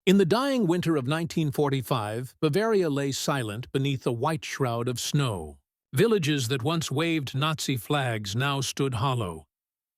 In the dying winter of 1945, Bavaria lay silent beneath a white shroud of snow. Villages that once waved Nazi flags now stood hollow,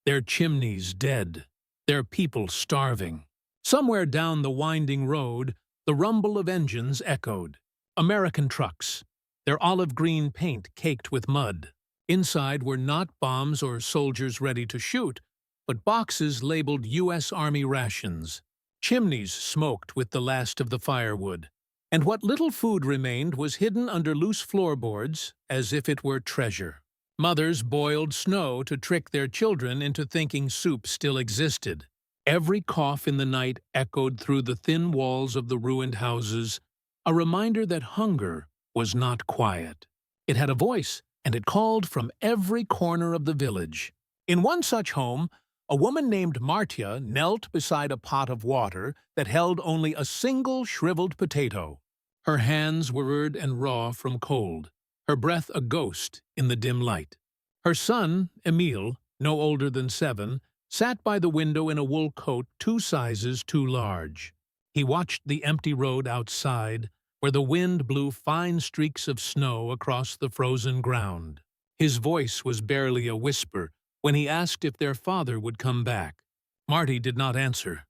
their chimneys dead, their people starving. Somewhere down the winding road, the rumble of engines echoed. American trucks, their olive-green paint caked with mud. Inside were not bombs or soldiers ready to shoot, but boxes labeled U.S. Army Rations. Chimneys smoked with the last of the firewood, and what little food remained was hidden under loose floorboards as if it were treasure. Mothers boiled snow to trick their children into thinking soup still existed. Every cough in the night echoed through the thin walls of the ruined houses, a reminder that hunger was not quiet. It had a voice, and it called from every corner of the village. In one such home, a woman named Martya knelt beside a pot of water that held only a single shriveled potato. Her hands were withered and raw from cold, her breath a ghost in the dim light. Her son, Emil, no older than 7, sat by the window in a wool coat 2 sizes too large. He watched the empty road outside, where the wind blew fine streaks of snow across the frozen ground. His voice was barely a whisper when he asked if their father would come back. Marty did not answer.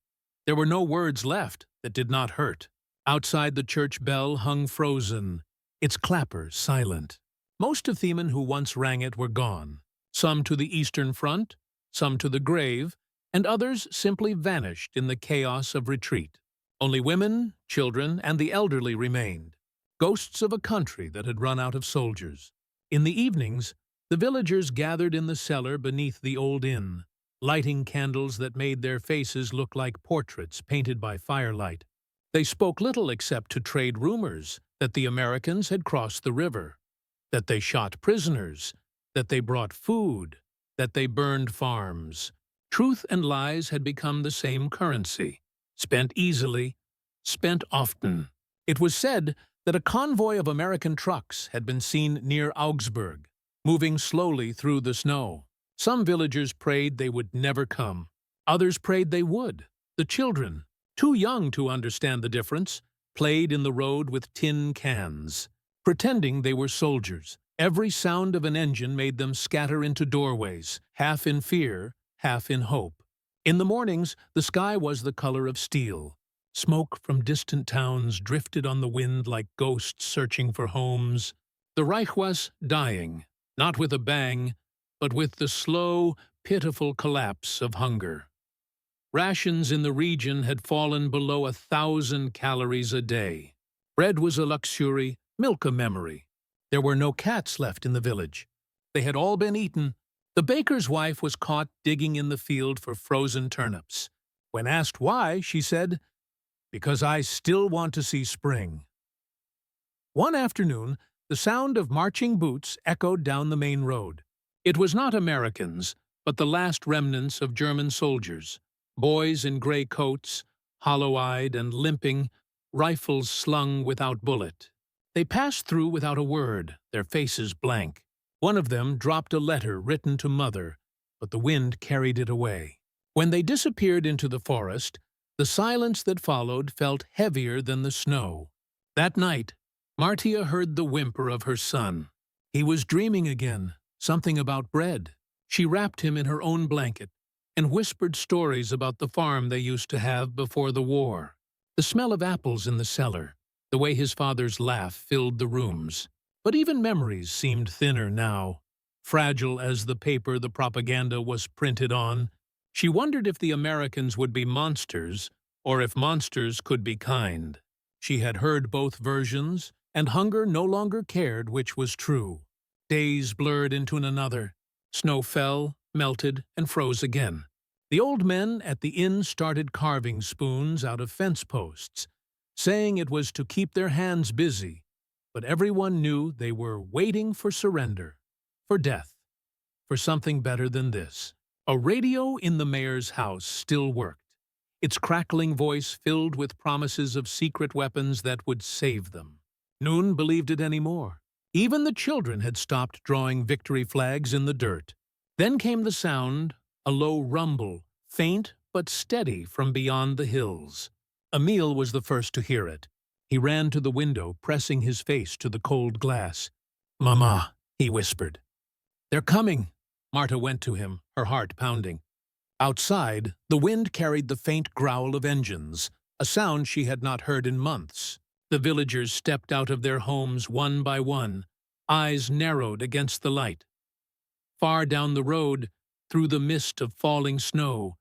There were no words left that did not hurt. Outside the church bell hung frozen, its clapper silent. Most of the men who once rang it were gone, some to the Eastern Front, some to the grave, and others simply vanished in the chaos of retreat. Only women, children, and the elderly remained, ghosts of a country that had run out of soldiers. In the evenings, the villagers gathered in the cellar beneath the old inn, lighting candles that made their faces look like portraits painted by firelight. They spoke little except to trade rumors that the Americans had crossed the river, that they shot prisoners, that they brought food, that they burned farms. Truth and lies had become the same currency, spent easily, spent often. It was said that a convoy of American trucks had been seen near Augsburg, moving slowly through the snow. Some villagers prayed they would never come. Others prayed they would. The children, too young to understand the difference, played in the road with tin cans, pretending they were soldiers. Every sound of an engine made them scatter into doorways, half in fear, half in hope. In the mornings, the sky was the color of steel. Smoke from distant towns drifted on the wind like ghosts searching for homes. The Reich was dying, not with a bang, but with the slow, pitiful collapse of hunger. Rations in the region had fallen below 1,000 calories a day. Bread was a luxury, milk a memory. There were no cats left in the village. They had all been eaten. The baker's wife was caught digging in the field for frozen turnips. When asked why, she said, "Because I still want to see spring." One afternoon, the sound of marching boots echoed down the main road. It was not Americans, but the last remnants of German soldiers. Boys in gray coats, hollow-eyed and limping, rifles slung without bullet. They passed through without a word, their faces blank. One of them dropped a letter written to Mother, but the wind carried it away. When they disappeared into the forest, the silence that followed felt heavier than the snow. That night, Martya heard the whimper of her son. He was dreaming again, something about bread. She wrapped him in her own blanket and whispered stories about the farm they used to have before the war. The smell of apples in the cellar, the way his father's laugh filled the rooms. But even memories seemed thinner now, fragile as the paper the propaganda was printed on. She wondered if the Americans would be monsters, or if monsters could be kind. She had heard both versions, and hunger no longer cared which was true. Days blurred into another. Snow fell, melted, and froze again. The old men at the inn started carving spoons out of fence posts, saying it was to keep their hands busy, but everyone knew they were waiting for surrender, for death, for something better than this. A radio in the mayor's house still worked, its crackling voice filled with promises of secret weapons that would save them. No one believed it anymore. Even the children had stopped drawing victory flags in the dirt. Then came the sound, a low rumble, faint but steady from beyond the hills. Emil was the first to hear it. He ran to the window, pressing his face to the cold glass. "Mama," he whispered. "They're coming." Martha went to him, her heart pounding. Outside, the wind carried the faint growl of engines, a sound she had not heard in months. The villagers stepped out of their homes one by one, eyes narrowed against the light. Far down the road, through the mist of falling snow,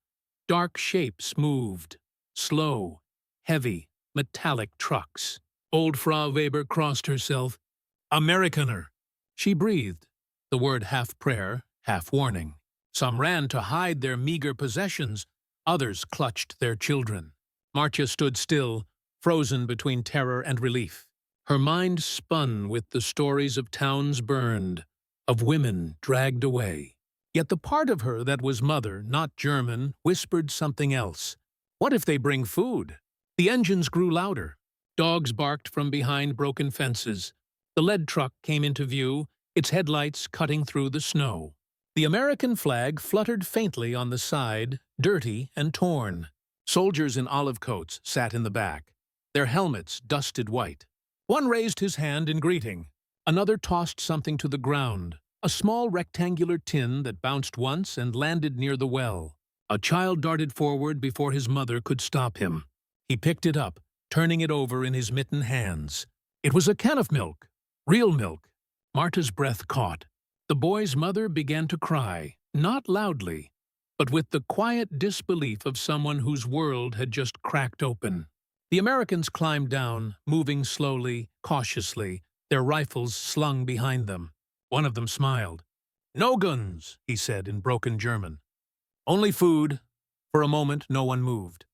dark shapes moved, slow, heavy, metallic trucks. Old Frau Weber crossed herself. "Amerikaner!" She breathed, the word half prayer, half warning. Some ran to hide their meager possessions, others clutched their children. Martya stood still, frozen between terror and relief. Her mind spun with the stories of towns burned, of women dragged away. Yet the part of her that was mother, not German, whispered something else. What if they bring food? The engines grew louder. Dogs barked from behind broken fences. The lead truck came into view, its headlights cutting through the snow. The American flag fluttered faintly on the side, dirty and torn. Soldiers in olive coats sat in the back, their helmets dusted white. One raised his hand in greeting. Another tossed something to the ground, a small rectangular tin that bounced once and landed near the well. A child darted forward before his mother could stop him. He picked it up, turning it over in his mittened hands. It was a can of milk, real milk. Marta's breath caught. The boy's mother began to cry, not loudly, but with the quiet disbelief of someone whose world had just cracked open. The Americans climbed down, moving slowly, cautiously, their rifles slung behind them. One of them smiled. "No guns," he said in broken German. "Only food." For a moment, no one moved.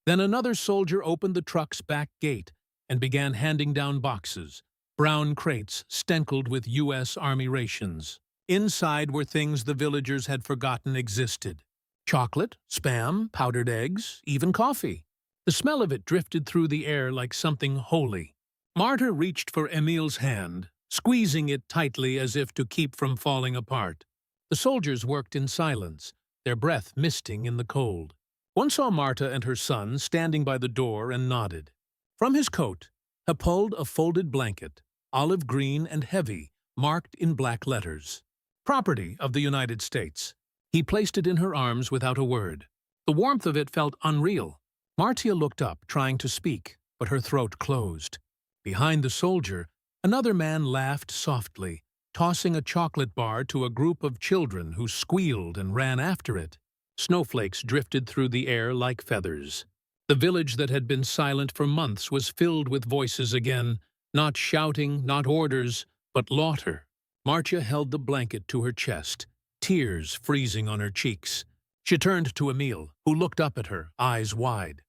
Then another soldier opened the truck's back gate and began handing down boxes, brown crates stenkled with U.S. Army Rations. Inside were things the villagers had forgotten existed. Chocolate, Spam, powdered eggs, even coffee. The smell of it drifted through the air like something holy. Marta reached for Emil's hand, squeezing it tightly as if to keep from falling apart. The soldiers worked in silence, their breath misting in the cold. One saw Marta and her son standing by the door and nodded. From his coat, he pulled a folded blanket, olive green and heavy, marked in black letters. "Property of the United States." He placed it in her arms without a word. The warmth of it felt unreal. Martya looked up, trying to speak, but her throat closed. Behind the soldier, another man laughed softly, tossing a chocolate bar to a group of children who squealed and ran after it. Snowflakes drifted through the air like feathers. The village that had been silent for months was filled with voices again, not shouting, not orders, but laughter. Martya held the blanket to her chest, tears freezing on her cheeks. She turned to Emil, who looked up at her, eyes wide.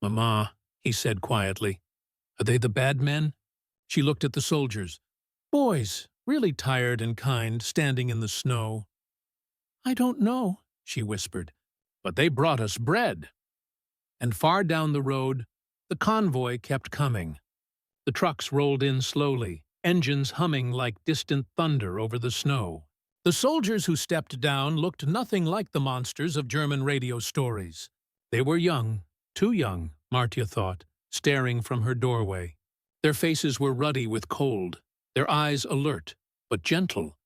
"Mama," he said quietly, "are they the bad men?" She looked at the soldiers. Boys, really tired and kind, standing in the snow. "I don't know," she whispered, "but they brought us bread." And far down the road, the convoy kept coming. The trucks rolled in slowly, engines humming like distant thunder over the snow. The soldiers who stepped down looked nothing like the monsters of German radio stories. They were young, too young, Martya thought, staring from her doorway. Their faces were ruddy with cold, their eyes alert, but gentle,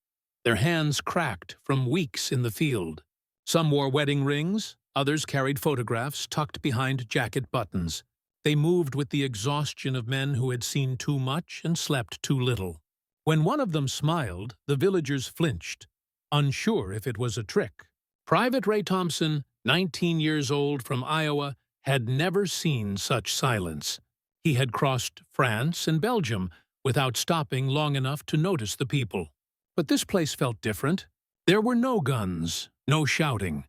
their hands cracked from weeks in the field. Some wore wedding rings, others carried photographs tucked behind jacket buttons. They moved with the exhaustion of men who had seen too much and slept too little. When one of them smiled, the villagers flinched, unsure if it was a trick. Private Ray Thompson, 19 years old from Iowa, had never seen such silence. He had crossed France and Belgium without stopping long enough to notice the people. But this place felt different. There were no guns, no shouting,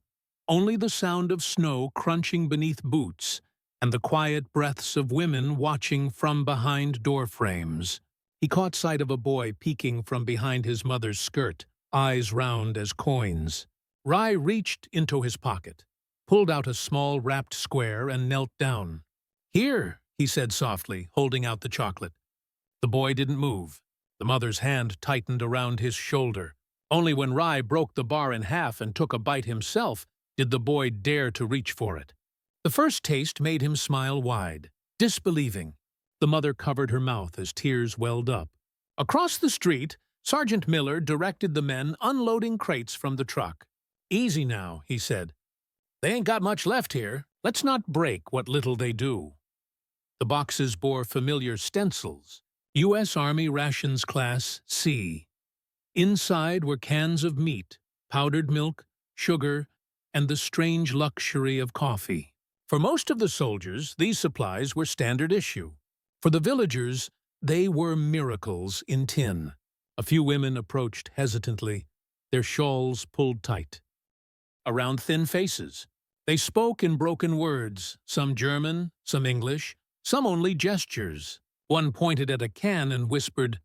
only the sound of snow crunching beneath boots and the quiet breaths of women watching from behind door frames. He caught sight of a boy peeking from behind his mother's skirt, eyes round as coins. Rai reached into his pocket, pulled out a small wrapped square and knelt down. "Here," he said softly, holding out the chocolate. The boy didn't move. The mother's hand tightened around his shoulder. Only when Rai broke the bar in half and took a bite himself did the boy dare to reach for it. The first taste made him smile wide. Disbelieving, the mother covered her mouth as tears welled up. Across the street, Sergeant Miller directed the men unloading crates from the truck. "Easy now," he said. "They ain't got much left here. Let's not break what little they do." The boxes bore familiar stencils, U.S. Army Rations Class C. Inside were cans of meat, powdered milk, sugar, and the strange luxury of coffee. For most of the soldiers, these supplies were standard issue. For the villagers, they were miracles in tin. A few women approached hesitantly, their shawls pulled tight around thin faces. They spoke in broken words, some German, some English, some only gestures. One pointed at a can and whispered,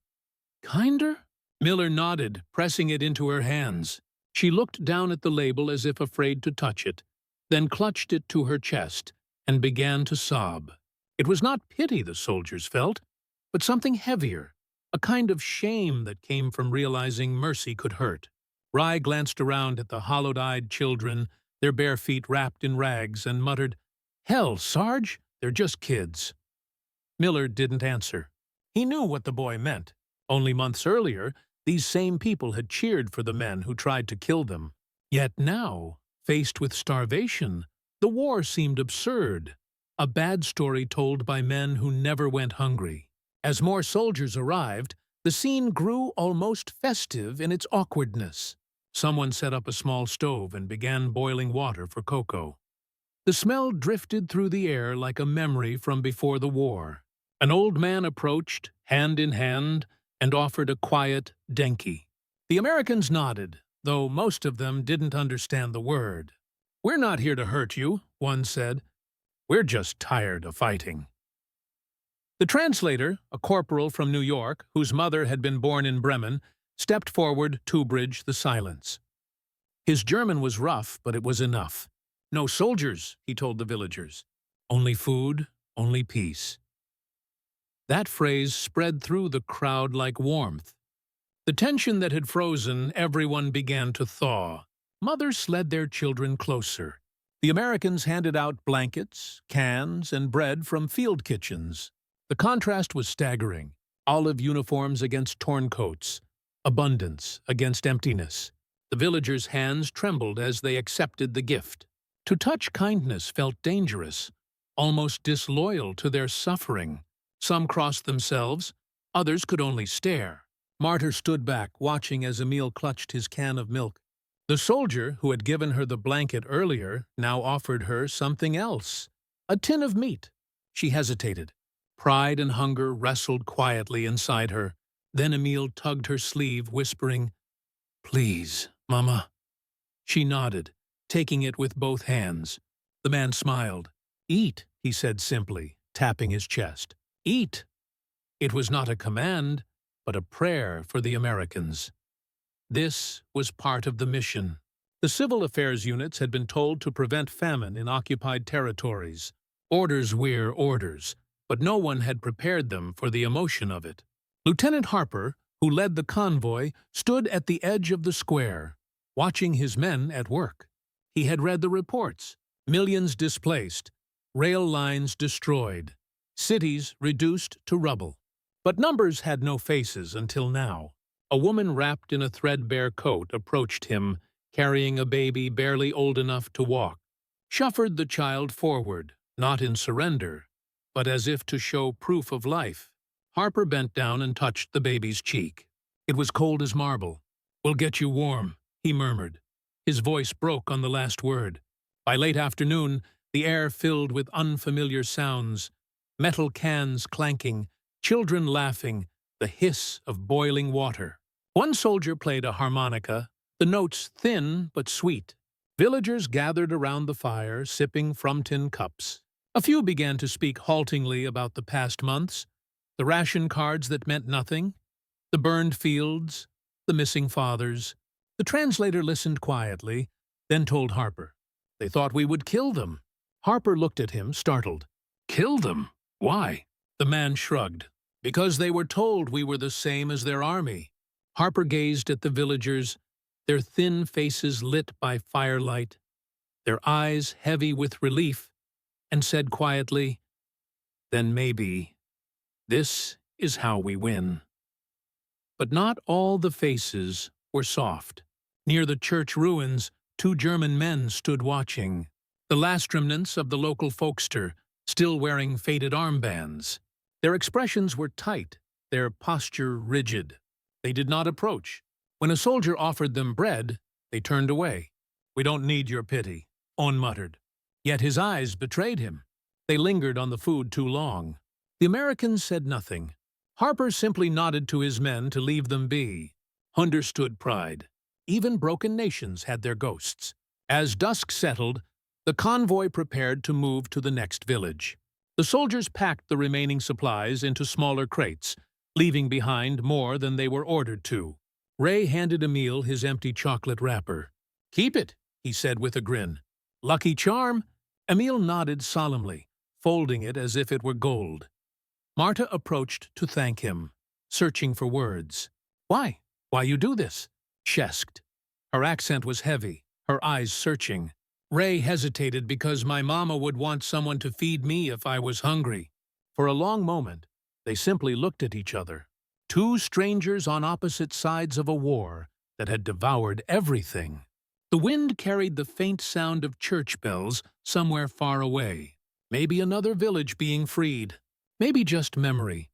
"Kinder?" Miller nodded, pressing it into her hands. She looked down at the label as if afraid to touch it, then clutched it to her chest and began to sob. It was not pity the soldiers felt, but something heavier, a kind of shame that came from realizing mercy could hurt. Reich glanced around at the hollowed-eyed children, their bare feet wrapped in rags, and muttered, "Hell, Sarge, they're just kids." Miller didn't answer. He knew what the boy meant. Only months earlier, these same people had cheered for the men who tried to kill them. Yet now, faced with starvation, the war seemed absurd, a bad story told by men who never went hungry. As more soldiers arrived, the scene grew almost festive in its awkwardness. Someone set up a small stove and began boiling water for cocoa. The smell drifted through the air like a memory from before the war. An old man approached, hand in hand, and offered a quiet denki. The Americans nodded, though most of them didn't understand the word. "We're not here to hurt you," one said. "We're just tired of fighting." The translator, a corporal from New York, whose mother had been born in Bremen, stepped forward to bridge the silence. His German was rough, but it was enough. "No soldiers," he told the villagers. "Only food, only peace." That phrase spread through the crowd like warmth. The tension that had frozen, everyone began to thaw. Mothers led their children closer. The Americans handed out blankets, cans, and bread from field kitchens. The contrast was staggering. Olive uniforms against torn coats. Abundance against emptiness. The villagers' hands trembled as they accepted the gift. To touch kindness felt dangerous, almost disloyal to their suffering. Some crossed themselves, others could only stare. Martya stood back, watching as Emil clutched his can of milk. The soldier, who had given her the blanket earlier, now offered her something else. A tin of meat. She hesitated. Pride and hunger wrestled quietly inside her. Then Emil tugged her sleeve, whispering, "Please, Mama." She nodded, taking it with both hands. The man smiled. "Eat," he said simply, tapping his chest. "Eat." It was not a command, but a prayer for the Americans. This was part of the mission. The civil affairs units had been told to prevent famine in occupied territories. Orders were orders, but no one had prepared them for the emotion of it. Lieutenant Harper, who led the convoy, stood at the edge of the square, watching his men at work. He had read the reports. Millions displaced, rail lines destroyed, cities reduced to rubble. But numbers had no faces until now. A woman wrapped in a threadbare coat approached him, carrying a baby barely old enough to walk. Shuffled the child forward, not in surrender, but as if to show proof of life. Harper bent down and touched the baby's cheek. It was cold as marble. "We'll get you warm," he murmured. His voice broke on the last word. By late afternoon, the air filled with unfamiliar sounds, metal cans clanking, children laughing, the hiss of boiling water. One soldier played a harmonica, the notes thin but sweet. Villagers gathered around the fire, sipping from tin cups. A few began to speak haltingly about the past months, the ration cards that meant nothing, the burned fields, the missing fathers. The translator listened quietly, then told Harper, "They thought we would kill them." Harper looked at him, startled. "Kill them? Why?" The man shrugged. "Because they were told we were the same as their army." Harper gazed at the villagers, their thin faces lit by firelight, their eyes heavy with relief, and said quietly, then maybe this is how we win. But not all the faces were soft. Near the church ruins, two German men stood watching, the last remnants of the local folkster, still wearing faded armbands. Their expressions were tight, their posture rigid. They did not approach. When a soldier offered them bread, they turned away. "We don't need your pity," On muttered. Yet his eyes betrayed him. They lingered on the food too long. The Americans said nothing. Harper simply nodded to his men to leave them be. Understood pride. Even broken nations had their ghosts. As dusk settled, the convoy prepared to move to the next village. The soldiers packed the remaining supplies into smaller crates, leaving behind more than they were ordered to. Ray handed Emil his empty chocolate wrapper. "Keep it," he said with a grin. "Lucky charm?" Emil nodded solemnly, folding it as if it were gold. Martya approached to thank him, searching for words. "Why? Why you do this?" she asked. Her accent was heavy, her eyes searching. Ray hesitated because my mama would want someone to feed me if I was hungry. For a long moment, they simply looked at each other. Two strangers on opposite sides of a war that had devoured everything. The wind carried the faint sound of church bells somewhere far away. Maybe another village being freed. Maybe just memory.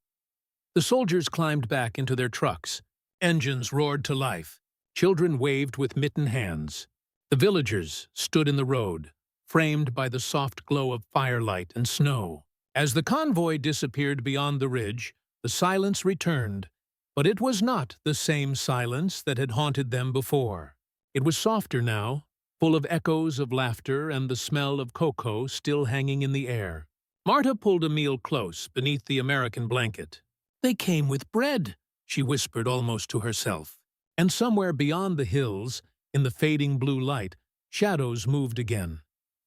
The soldiers climbed back into their trucks. Engines roared to life. Children waved with mittened hands. The villagers stood in the road, framed by the soft glow of firelight and snow. As the convoy disappeared beyond the ridge, the silence returned, but it was not the same silence that had haunted them before. It was softer now, full of echoes of laughter and the smell of cocoa still hanging in the air. Martya pulled Emil close beneath the American blanket. "They came with bread," she whispered almost to herself. And somewhere beyond the hills, in the fading blue light, shadows moved again.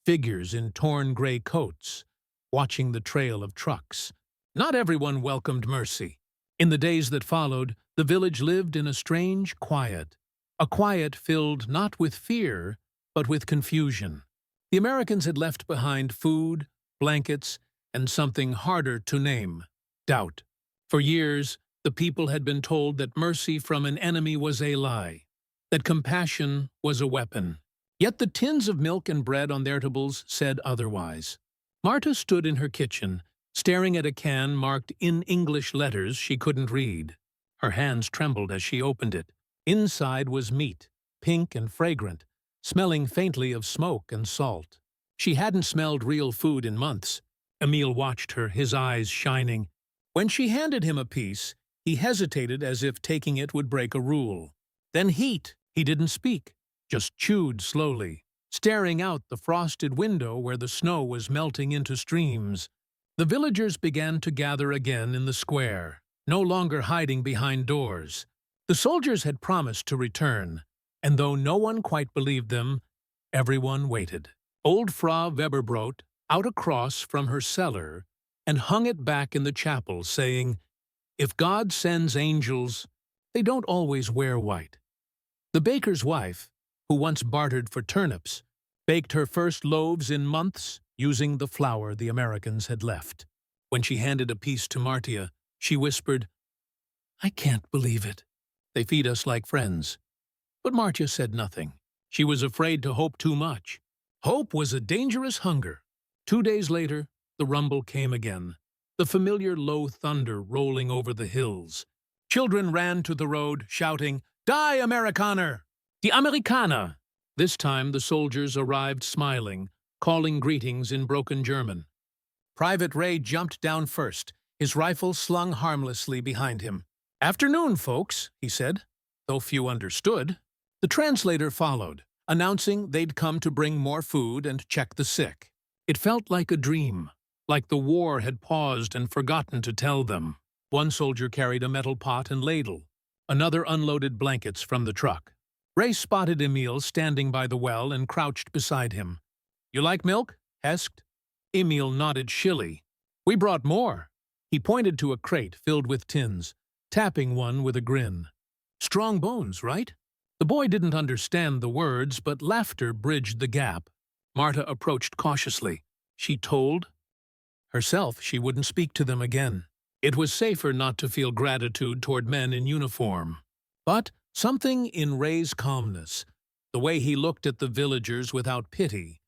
Figures in torn gray coats, watching the trail of trucks. Not everyone welcomed mercy. In the days that followed, the village lived in a strange quiet. A quiet filled not with fear, but with confusion. The Americans had left behind food, blankets, and something harder to name: doubt. For years, the people had been told that mercy from an enemy was a lie, that compassion was a weapon. Yet the tins of milk and bread on their tables said otherwise. Martya stood in her kitchen, staring at a can marked in English letters she couldn't read. Her hands trembled as she opened it. Inside was meat, pink and fragrant, smelling faintly of smoke and salt. She hadn't smelled real food in months. Emil watched her, his eyes shining. When she handed him a piece, he hesitated as if taking it would break a rule. Then heat. He didn't speak, just chewed slowly, staring out the frosted window where the snow was melting into streams. The villagers began to gather again in the square, no longer hiding behind doors. The soldiers had promised to return, and though no one quite believed them, everyone waited. Old Frau Weber brought out a cross from her cellar and hung it back in the chapel, saying, "If God sends angels, they don't always wear white." The baker's wife, who once bartered for turnips, baked her first loaves in months using the flour the Americans had left. When she handed a piece to Martya, she whispered, "I can't believe it. They feed us like friends." But Martya said nothing. She was afraid to hope too much. Hope was a dangerous hunger. 2 days later, the rumble came again, the familiar low thunder rolling over the hills. Children ran to the road, shouting, "Die, Amerikaner! Die Amerikaner!" This time the soldiers arrived smiling, calling greetings in broken German. Private Ray jumped down first, his rifle slung harmlessly behind him. "Afternoon, folks," he said, though few understood. The translator followed, announcing they'd come to bring more food and check the sick. It felt like a dream, like the war had paused and forgotten to tell them. One soldier carried a metal pot and ladle. Another unloaded blankets from the truck. Ray spotted Emil standing by the well and crouched beside him. "You like milk?" asked. Emil nodded shilly. "We brought more." He pointed to a crate filled with tins, tapping one with a grin. "Strong bones, right?" The boy didn't understand the words, but laughter bridged the gap. Martya approached cautiously. She told, Herself, she wouldn't speak to them again. It was safer not to feel gratitude toward men in uniform. But something in Ray's calmness, the way he looked at the villagers without pity,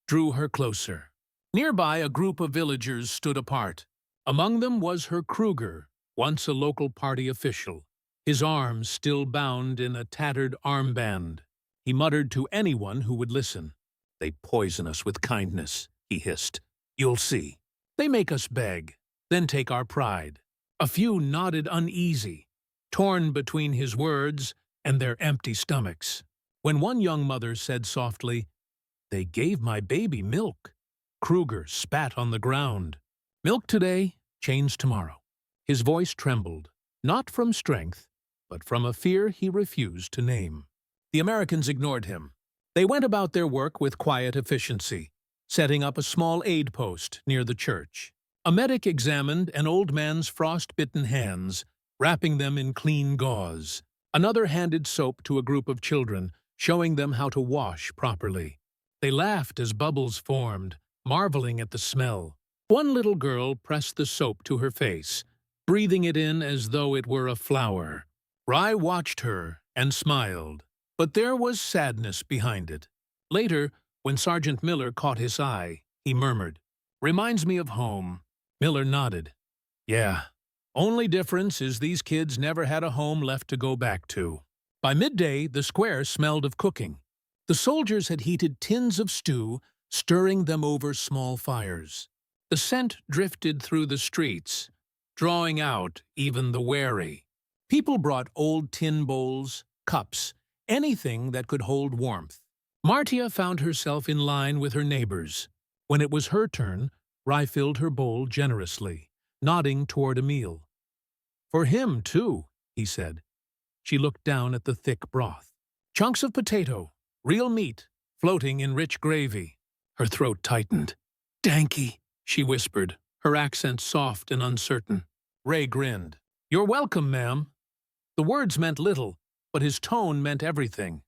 drew her closer. Nearby, a group of villagers stood apart. Among them was her Kruger, once a local party official, his arms still bound in a tattered armband. He muttered to anyone who would listen. "They poison us with kindness," he hissed. "You'll see. They make us beg, then take our pride." A few nodded uneasy, torn between his words and their empty stomachs. When one young mother said softly, "They gave my baby milk," Kruger spat on the ground. "Milk today, chains tomorrow." His voice trembled, not from strength, but from a fear he refused to name. The Americans ignored him. They went about their work with quiet efficiency, setting up a small aid post near the church. A medic examined an old man's frost-bitten hands, wrapping them in clean gauze. Another handed soap to a group of children, showing them how to wash properly. They laughed as bubbles formed, marveling at the smell. One little girl pressed the soap to her face, breathing it in as though it were a flower. Rye watched her and smiled, but there was sadness behind it. Later, when Sergeant Miller caught his eye, he murmured, "Reminds me of home." Miller nodded. "Yeah. Only difference is these kids never had a home left to go back to." By midday, the square smelled of cooking. The soldiers had heated tins of stew, stirring them over small fires. The scent drifted through the streets, drawing out even the wary. People brought old tin bowls, cups, anything that could hold warmth. Martya found herself in line with her neighbors. When it was her turn, Rye filled her bowl generously, nodding toward Emil. "For him, too," he said. She looked down at the thick broth. Chunks of potato, real meat, floating in rich gravy. Her throat tightened. "Danky," she whispered, her accent soft and uncertain. Ray grinned. "You're welcome, ma'am." The words meant little, but his tone meant everything.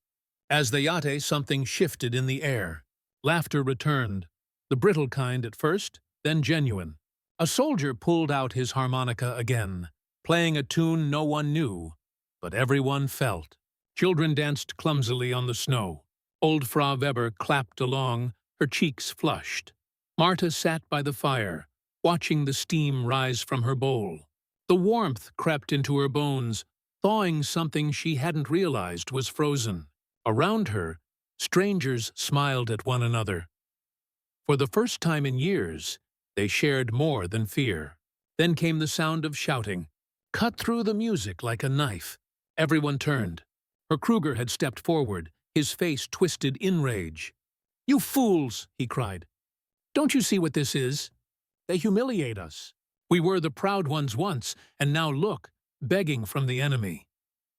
As they ate, something shifted in the air. Laughter returned, the brittle kind at first, then genuine. A soldier pulled out his harmonica again, playing a tune no one knew, but everyone felt. Children danced clumsily on the snow. Old Frau Weber clapped along, her cheeks flushed. Marta sat by the fire, watching the steam rise from her bowl. The warmth crept into her bones, thawing something she hadn't realized was frozen. Around her, strangers smiled at one another. For the first time in years, they shared more than fear. Then came the sound of shouting, cut through the music like a knife. Everyone turned. Her Kruger had stepped forward, his face twisted in rage. "You fools!" he cried. "Don't you see what this is? They humiliate us. We were the proud ones once, and now look, begging from the enemy."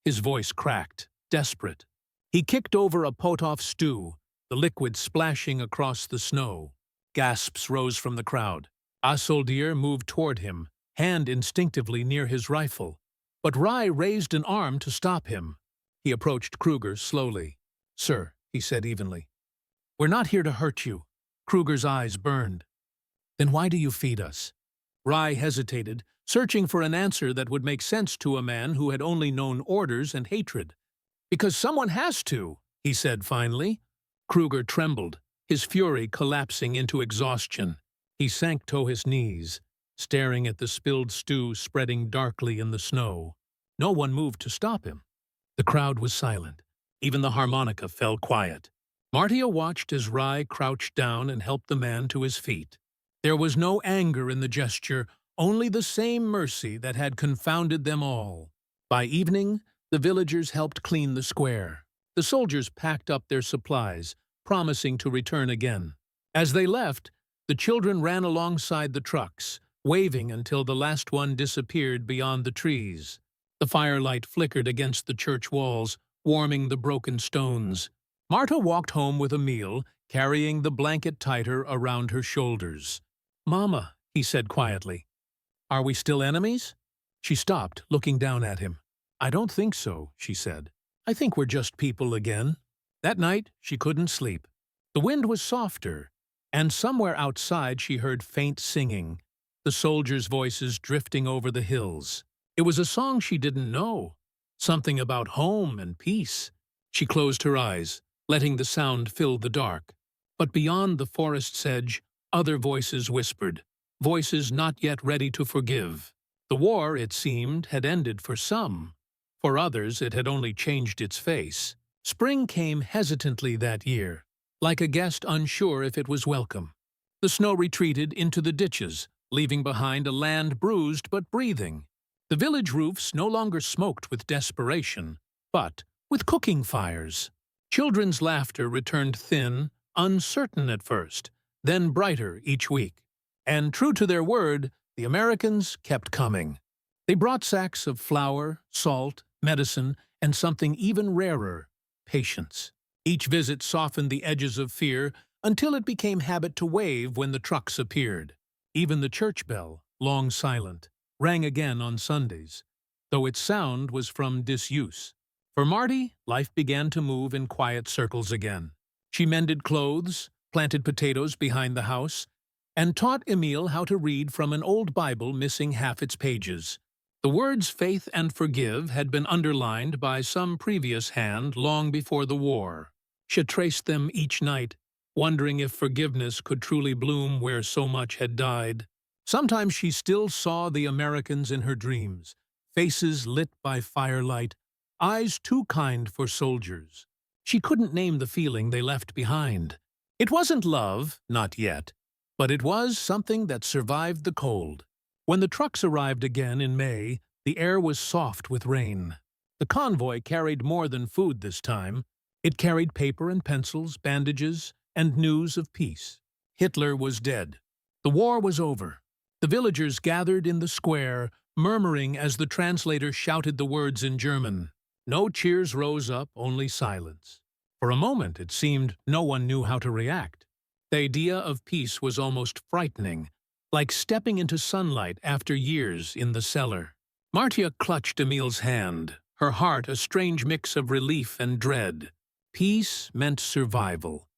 His voice cracked, desperate. He kicked over a pot-off stew, the liquid splashing across the snow. Gasps rose from the crowd. A soldier moved toward him, hand instinctively near his rifle. But Rye raised an arm to stop him. He approached Kruger slowly. "Sir," he said evenly, "we're not here to hurt you." Kruger's eyes burned. "Then why do you feed us?" Rye hesitated, searching for an answer that would make sense to a man who had only known orders and hatred. "Because someone has to," he said finally. Kruger trembled, his fury collapsing into exhaustion. He sank to his knees, staring at the spilled stew spreading darkly in the snow. No one moved to stop him. The crowd was silent. Even the harmonica fell quiet. Martya watched as Rye crouched down and helped the man to his feet. There was no anger in the gesture, only the same mercy that had confounded them all. By evening, the villagers helped clean the square. The soldiers packed up their supplies, promising to return again. As they left, the children ran alongside the trucks, waving until the last one disappeared beyond the trees. The firelight flickered against the church walls, warming the broken stones. Marta walked home with Emil, carrying the blanket tighter around her shoulders. "Mama," he said quietly, "are we still enemies?" She stopped, looking down at him. "I don't think so," she said. "I think we're just people again." That night, she couldn't sleep. The wind was softer, and somewhere outside she heard faint singing, the soldiers' voices drifting over the hills. It was a song she didn't know, something about home and peace. She closed her eyes, letting the sound fill the dark. But beyond the forest's edge, other voices whispered, voices not yet ready to forgive. The war, it seemed, had ended for some. For others, it had only changed its face. Spring came hesitantly that year, like a guest unsure if it was welcome. The snow retreated into the ditches, leaving behind a land bruised but breathing. The village roofs no longer smoked with desperation, but with cooking fires. Children's laughter returned thin, uncertain at first, then brighter each week. And true to their word, the Americans kept coming. They brought sacks of flour, salt, medicine, and something even rarer, patience. Each visit softened the edges of fear until it became habit to wave when the trucks appeared. Even the church bell, long silent, rang again on Sundays, though its sound was from disuse. For Marty, life began to move in quiet circles again. She mended clothes, planted potatoes behind the house, and taught Emil how to read from an old Bible missing half its pages. The words faith and forgive had been underlined by some previous hand long before the war. She traced them each night, wondering if forgiveness could truly bloom where so much had died. Sometimes she still saw the Americans in her dreams, faces lit by firelight, eyes too kind for soldiers. She couldn't name the feeling they left behind. It wasn't love, not yet, but it was something that survived the cold. When the trucks arrived again in May, the air was soft with rain. The convoy carried more than food this time. It carried paper and pencils, bandages, and news of peace. Hitler was dead. The war was over. The villagers gathered in the square, murmuring as the translator shouted the words in German. No cheers rose up, only silence. For a moment, it seemed no one knew how to react. The idea of peace was almost frightening, like stepping into sunlight after years in the cellar. Martya clutched Emil's hand, her heart a strange mix of relief and dread. Peace meant survival,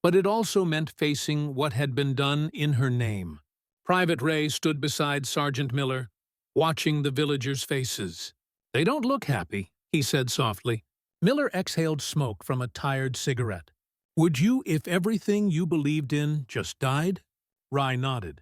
but it also meant facing what had been done in her name. Private Ray stood beside Sergeant Miller, watching the villagers' faces. "They don't look happy," he said softly. Miller exhaled smoke from a tired cigarette. "Would you if everything you believed in just died?" Rye nodded.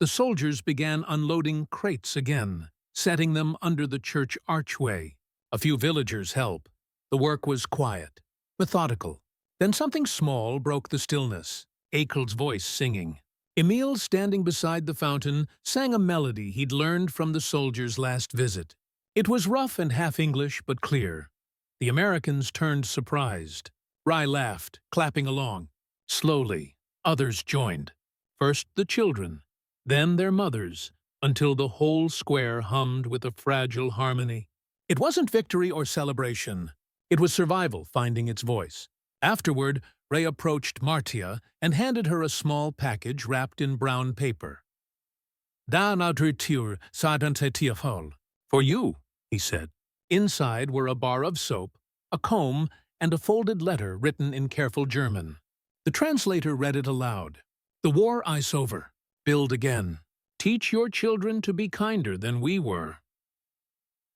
The soldiers began unloading crates again, setting them under the church archway. A few villagers helped. The work was quiet, methodical. Then something small broke the stillness, Akel's voice singing. Emil, standing beside the fountain, sang a melody he'd learned from the soldiers' last visit. It was rough and half-English, but clear. The Americans turned surprised. Rye laughed, clapping along. Slowly, others joined. First the children, then their mothers, until the whole square hummed with a fragile harmony. It wasn't victory or celebration. It was survival finding its voice. Afterward, Ray approached Martya and handed her a small package wrapped in brown paper. "Da nourriture tiafol." "For you," he said. Inside were a bar of soap, a comb, and a folded letter written in careful German. The translator read it aloud. "The war ice over. Build again. Teach your children to be kinder than we were."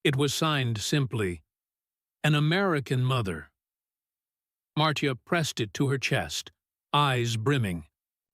It was signed simply, "An American Mother." Martya pressed it to her chest, eyes brimming.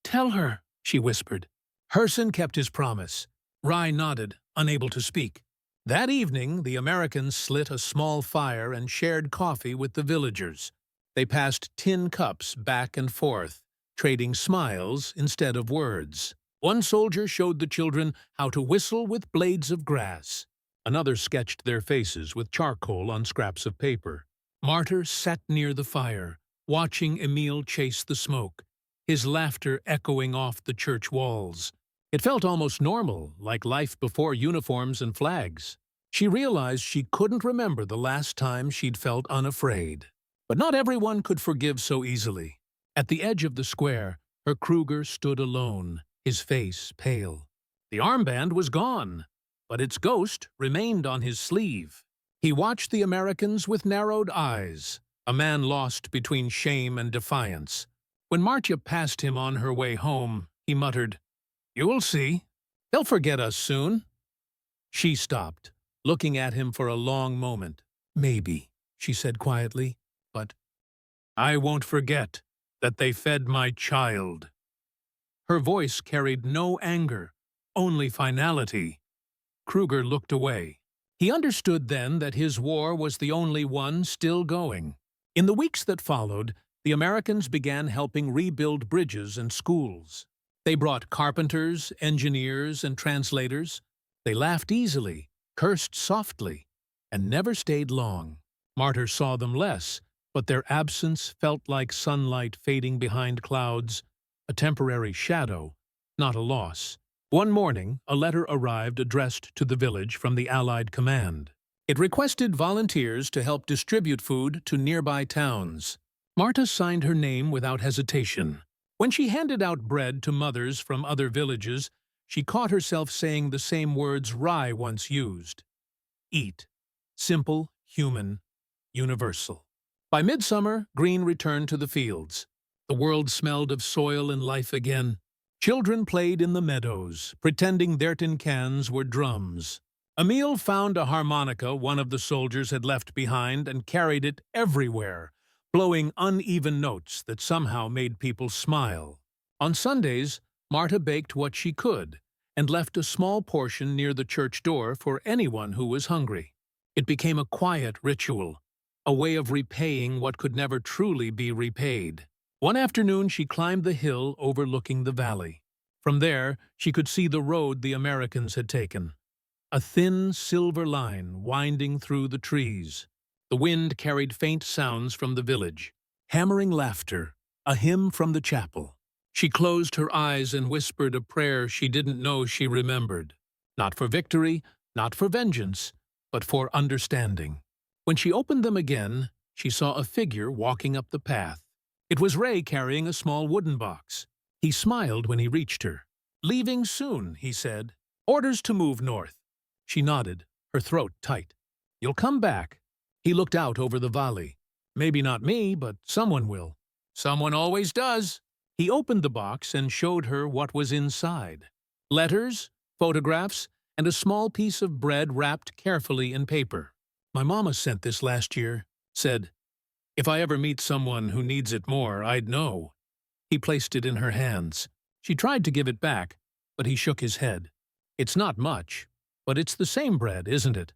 "Tell her," she whispered. Herson kept his promise. Rye nodded, unable to speak. That evening, the Americans lit a small fire and shared coffee with the villagers. They passed tin cups back and forth, trading smiles instead of words. One soldier showed the children how to whistle with blades of grass. Another sketched their faces with charcoal on scraps of paper. Martyr sat near the fire, watching Emil chase the smoke, his laughter echoing off the church walls. It felt almost normal, like life before uniforms and flags. She realized she couldn't remember the last time she'd felt unafraid. But not everyone could forgive so easily. At the edge of the square, her Kruger stood alone, his face pale. The armband was gone, but its ghost remained on his sleeve. He watched the Americans with narrowed eyes, a man lost between shame and defiance. When Martya passed him on her way home, he muttered, "You will see." They'll forget us soon." She stopped, looking at him for a long moment. "Maybe," she said quietly, "but I won't forget that they fed my child." Her voice carried no anger, only finality. Kruger looked away. He understood then that his war was the only one still going. In the weeks that followed, the Americans began helping rebuild bridges and schools. They brought carpenters, engineers, and translators. They laughed easily, cursed softly, and never stayed long. Martyr saw them less, but their absence felt like sunlight fading behind clouds, a temporary shadow, not a loss. One morning, a letter arrived addressed to the village from the Allied command. It requested volunteers to help distribute food to nearby towns. Marta signed her name without hesitation. When she handed out bread to mothers from other villages, she caught herself saying the same words Rai once used. Eat. Simple, human, universal. By midsummer, Green returned to the fields. The world smelled of soil and life again. Children played in the meadows, pretending their tin cans were drums. Emil found a harmonica one of the soldiers had left behind and carried it everywhere, blowing uneven notes that somehow made people smile. On Sundays, Marta baked what she could and left a small portion near the church door for anyone who was hungry. It became a quiet ritual, a way of repaying what could never truly be repaid. One afternoon, she climbed the hill overlooking the valley. From there, she could see the road the Americans had taken. A thin, silver line winding through the trees. The wind carried faint sounds from the village. Hammering laughter, a hymn from the chapel. She closed her eyes and whispered a prayer she didn't know she remembered. Not for victory, not for vengeance, but for understanding. When she opened them again, she saw a figure walking up the path. It was Ray carrying a small wooden box. He smiled when he reached her. "Leaving soon," he said. "Orders to move north." She nodded, her throat tight. "You'll come back." He looked out over the valley. "Maybe not me, but someone will." "Someone always does." He opened the box and showed her what was inside. Letters, photographs, and a small piece of bread wrapped carefully in paper. "My mama sent this last year," said. "If I ever meet someone who needs it more, I'd know." He placed it in her hands. She tried to give it back, but he shook his head. "It's not much, but it's the same bread, isn't it?"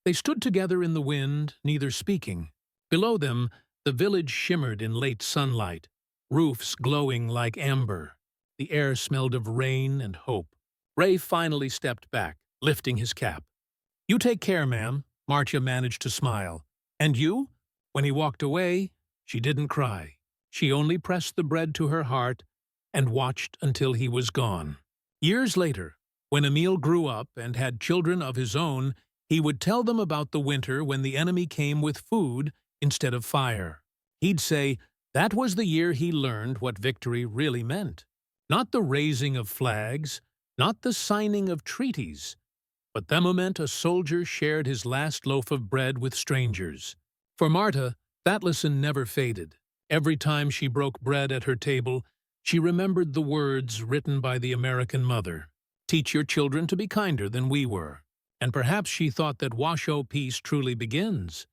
They stood together in the wind, neither speaking. Below them, the village shimmered in late sunlight, roofs glowing like amber. The air smelled of rain and hope. Ray finally stepped back, lifting his cap. "You take care, ma'am," Martya managed to smile. "And you?" When he walked away, she didn't cry. She only pressed the bread to her heart and watched until he was gone. Years later, when Emil grew up and had children of his own, he would tell them about the winter when the enemy came with food instead of fire. He'd say that was the year he learned what victory really meant. Not the raising of flags, not the signing of treaties, but the moment a soldier shared his last loaf of bread with strangers. For Marta, that lesson never faded. Every time she broke bread at her table, she remembered the words written by the American mother. "Teach your children to be kinder than we were." And perhaps she thought that Washoe peace truly begins